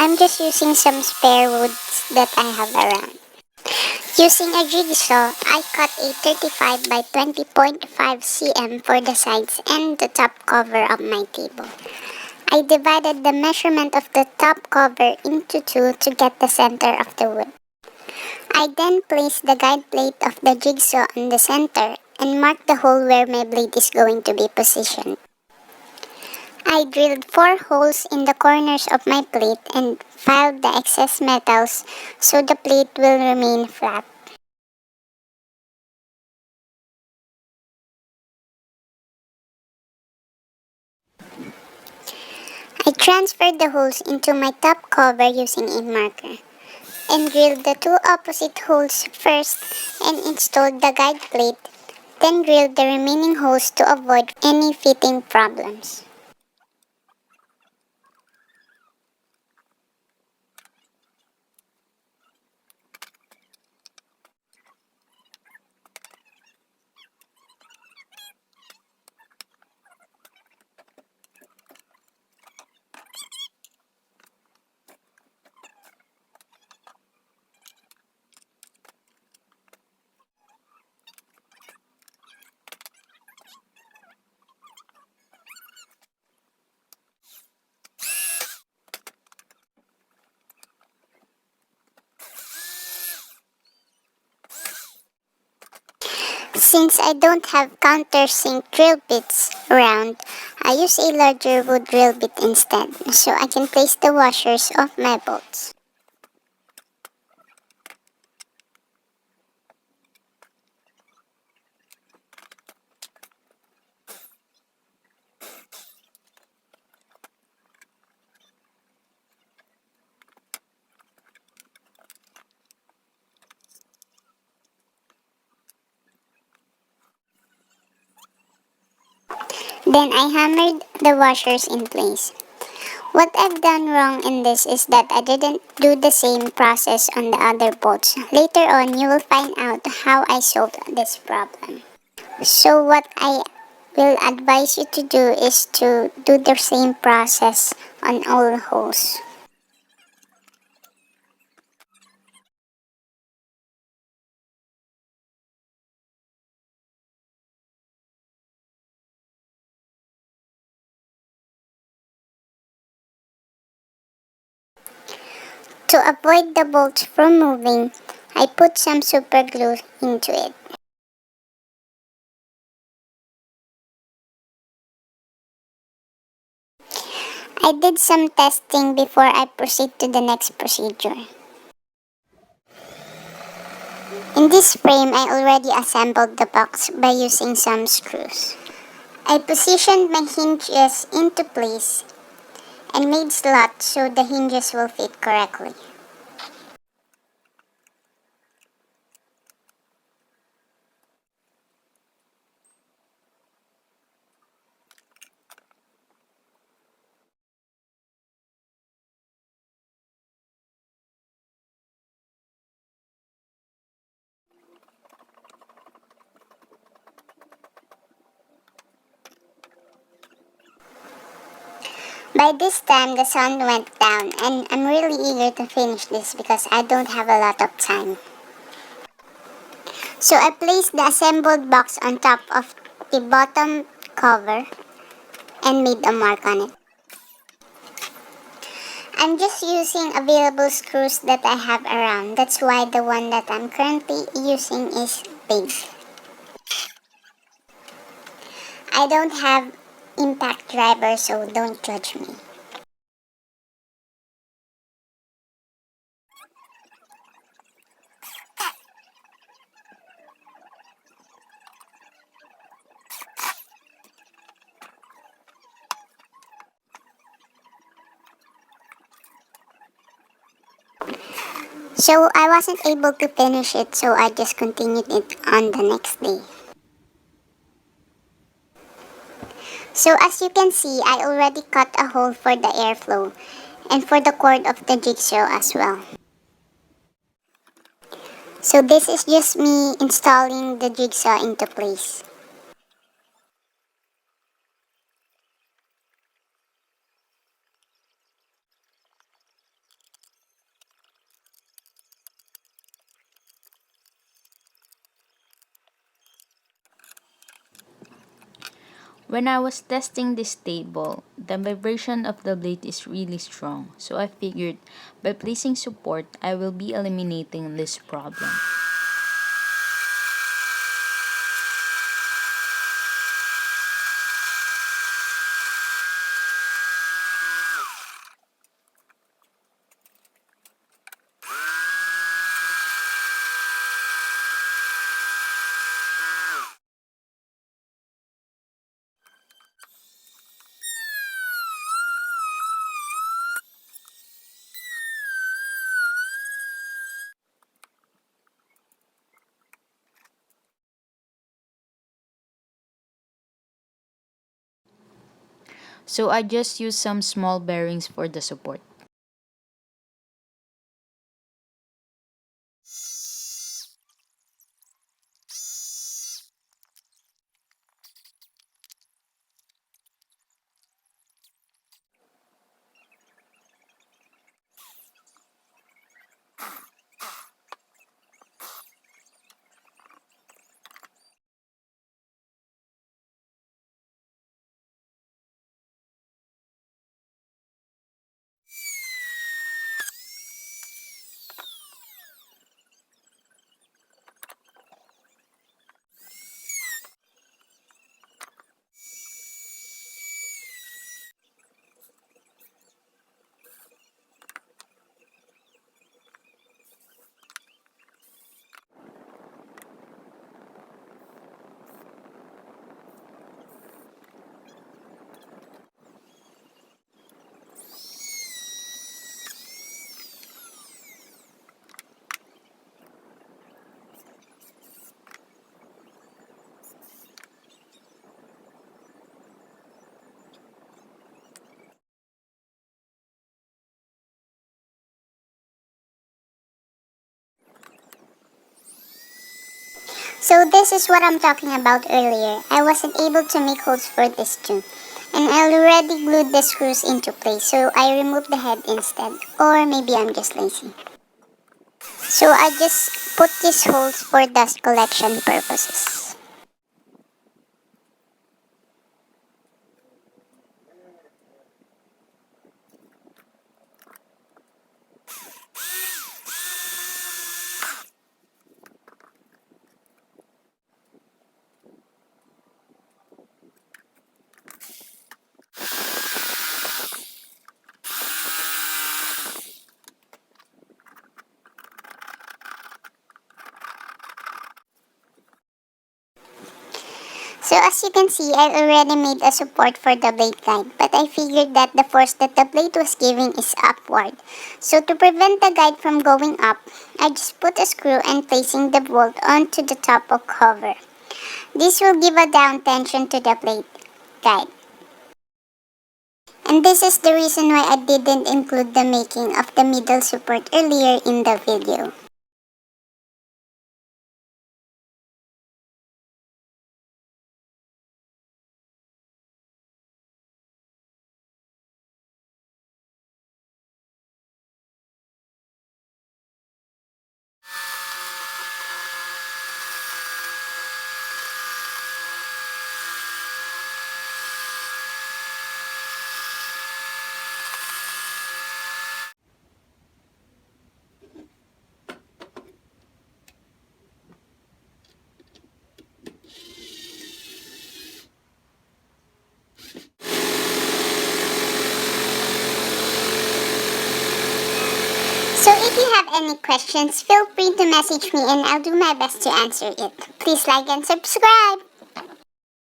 I'm just using some spare woods that I have around. Using a jigsaw, I cut a 35 by 20.5 cm for the sides and the top cover of my table. I divided the measurement of the top cover into two to get the center of the wood. I then placed the guide plate of the jigsaw on the center and marked the hole where my blade is going to be positioned. I drilled 4 holes in the corners of my plate and filed the excess metals so the plate will remain flat. I transferred the holes into my top cover using a marker and drilled the 2 opposite holes first and installed the guide plate, then drilled the remaining holes to avoid any fitting problems. Since I don't have countersink drill bits around, I use a larger wood drill bit instead so I can place the washers of my bolts. Then I hammered the washers in place. What I've done wrong in this is that I didn't do the same process on the other bolts. Later on, you will find out how I solved this problem. So what I will advise you to do is to do the same process on all holes. To avoid the bolts from moving, I put some super glue into it. I did some testing before I proceed to the next procedure. In this frame, I already assembled the box by using some screws. I positioned my hinges into place and made slots so the hinges will fit correctly. By this time, the sun went down and I'm really eager to finish this because I don't have a lot of time. So I placed the assembled box on top of the bottom cover and made a mark on it. I'm just using available screws that I have around. That's why the one that I'm currently using is big. I don't have impact driver, so don't judge me. So I wasn't able to finish it, so I just continued it on the next day. So as you can see, I already cut a hole for the airflow and for the cord of the jigsaw as well. So this is just me installing the jigsaw into place. When I was testing this table, the vibration of the blade is really strong, so I figured by placing support, I will be eliminating this problem. So I just used some small bearings for the support. So this is what I'm talking about earlier. I wasn't able to make holes for this too. And I already glued the screws into place, so I removed the head instead. Or maybe I'm just lazy. So I just put these holes for dust collection purposes. So as you can see, I already made a support for the blade guide, but I figured that the force that the blade was giving is upward. So to prevent the guide from going up, I just put a screw and placing the bolt onto the top of cover. This will give a down tension to the blade guide. And this is the reason why I didn't include the making of the middle support earlier in the video. So if you have any questions, feel free to message me and I'll do my best to answer it. Please like and subscribe!